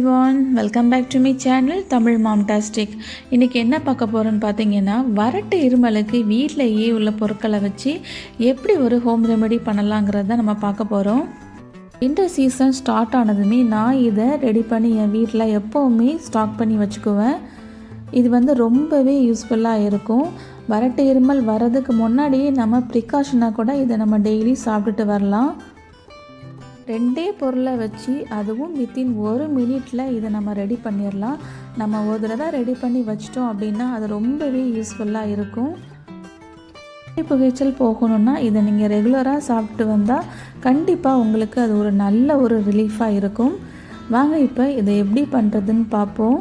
everyone, welcome back to my channel Tamil Mom-tastic. இன்னைக்கு என்ன பார்க்க போறோம்னு பாத்தீங்கன்னா வறட்டு இருமலுக்கு வீட்லயே உள்ள பொருட்களை வச்சு எப்படி ஒரு ஹோம் ரெமெடி பண்ணலாம்ங்கறத நம்ம பார்க்க போறோம். இந்த சீசன் ஸ்டார்ட் ஆனதுமே நான் இதை ரெடி பண்ணி என் வீட்ல எப்பவுமே ஸ்டாக் பண்ணி வச்சுக்குவேன். இது ரொம்பவே யூஸ்ஃபுல்லாக இருக்கும். வறட்டு இருமல் வரதுக்கு முன்னாடியே நம்ம ப்ரிகாஷனாக கூட இதை நம்ம டெய்லி சாப்பிட்டுட்டு வரலாம். ரெண்டே பொருளை வச்சு அதுவும் வித்தின் 1 மினிட்டில் இதை நம்ம ரெடி பண்ணிடலாம். நம்ம ஒரு தடவை ரெடி பண்ணி வச்சிட்டோம் அப்படின்னா அது ரொம்பவே யூஸ்ஃபுல்லாக இருக்கும். புகைச்சல் போகணுன்னா இதை நீங்கள் ரெகுலராக சாப்பிட்டு வந்தால் கண்டிப்பாக உங்களுக்கு அது ஒரு நல்ல ஒரு ரிலீஃபாக இருக்கும். வாங்க இப்போ இதை எப்படி பண்ணுறதுன்னு பார்ப்போம்.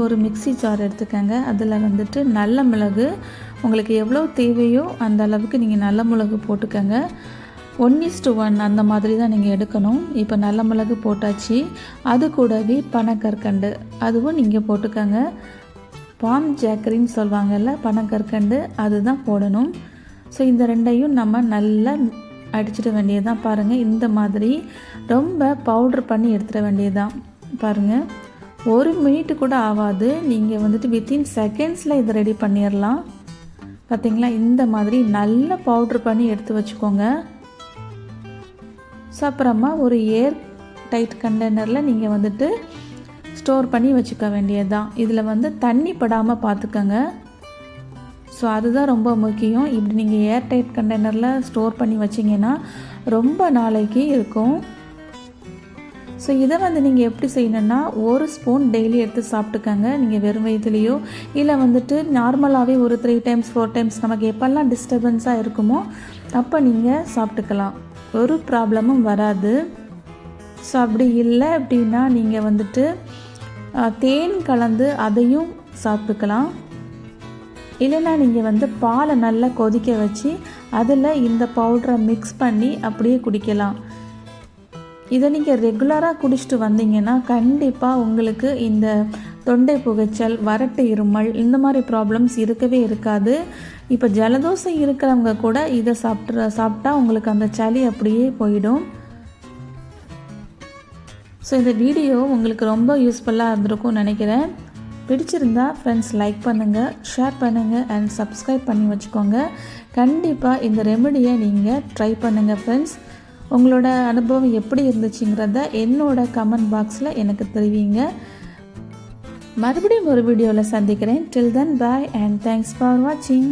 ஒரு மிக்ஸி ஜார் எடுத்துக்கங்க. அதில் நல்ல மிளகு உங்களுக்கு எவ்வளோ தேவையோ அந்த அளவுக்கு நீங்கள் நல்ல மிளகு போட்டுக்கங்க. 1:1 அந்த மாதிரி தான் நீங்கள் எடுக்கணும். இப்போ நல்ல மிளகு போட்டாச்சு. அது கூடவே பனக்கற்கண்டு அதுவும் நீங்கள் போட்டுக்கங்க. பாம் ஜாக்கரின்னு சொல்லுவாங்கல்ல, பனக்கற்கண்டு அதுதான் போடணும். ஸோ இந்த ரெண்டையும் நம்ம நல்லா அடிச்சிட வேண்டியதுதான். பாருங்கள், இந்த மாதிரி ரொம்ப பவுட்ரு பண்ணி எடுத்துட வேண்டியதுதான். பாருங்கள், 1 மினிட் கூட ஆகாது. நீங்கள் வித்தின் செகண்ட்ஸில் இதை ரெடி பண்ணிடலாம். பார்த்திங்களா, இந்த மாதிரி நல்லா பவுட்ரு பண்ணி எடுத்து வச்சுக்கோங்க. ஸோ அப்புறமா ஒரு ஏர் டைட் கண்டெய்னரில் நீங்கள் ஸ்டோர் பண்ணி வச்சுக்க வேண்டியது தான். இதில் தண்ணி படாமல் பார்த்துக்கங்க. ஸோ அதுதான் ரொம்ப முக்கியம். இப்படி நீங்கள் ஏர் டைட் கண்டெய்னரில் ஸ்டோர் பண்ணி வச்சிங்கன்னா ரொம்ப நாளைக்கு இருக்கும். ஸோ இதை நீங்கள் எப்படி செய்யணுன்னா 1 ஸ்பூன் டெய்லி எடுத்து சாப்பிட்டுக்கங்க. நீங்கள் வெறும் வயிற்றுலையோ இல்லை நார்மலாகவே ஒரு 3 டைம்ஸ் 4 டைம்ஸ் நமக்கு எப்போல்லாம் டிஸ்டர்பன்ஸாக இருக்குமோ அப்போ நீங்கள் சாப்பிட்டுக்கலாம். ஒரு ப்ராப்ளமும் வராது. ஸோ அப்படி இல்லை அப்படின்னா நீங்கள் தேன் கலந்து அதையும் சாப்பிட்டுக்கலாம். இல்லைன்னா நீங்கள் பாலை நல்லா கொதிக்க வச்சு அதில் இந்த பவுடரை மிக்ஸ் பண்ணி அப்படியே குடிக்கலாம். இதை நீங்கள் ரெகுலராக குடிச்சிட்டு வந்தீங்கன்னா கண்டிப்பாக உங்களுக்கு இந்த தொண்டை புகைச்சல், வறட்டு இருமல் இந்த மாதிரி ப்ராப்ளம்ஸ் இருக்கவே இருக்காது. இப்போ ஜலதோஷம் இருக்கிறவங்க கூட இதை சாப்பிட்டா உங்களுக்கு அந்த சளி அப்படியே போயிடும். ஸோ இந்த வீடியோ உங்களுக்கு ரொம்ப யூஸ்ஃபுல்லாக இருந்திருக்கும்னு நினைக்கிறேன். பிடிச்சிருந்தா ஃப்ரெண்ட்ஸ் லைக் பண்ணுங்கள், ஷேர் பண்ணுங்கள் அண்ட் சப்ஸ்கிரைப் பண்ணி வச்சுக்கோங்க. கண்டிப்பாக இந்த ரெமெடியை நீங்கள் ட்ரை பண்ணுங்கள் ஃப்ரெண்ட்ஸ். உங்களோட அனுபவம் எப்படி இருந்துச்சுங்கிறத என்னோட கமெண்ட் பாக்ஸில் எனக்கு தெரிவிங்க. மறுபடியும் ஒரு வீடியோவில் சந்திக்கிறேன். Till then, bye and thanks for watching.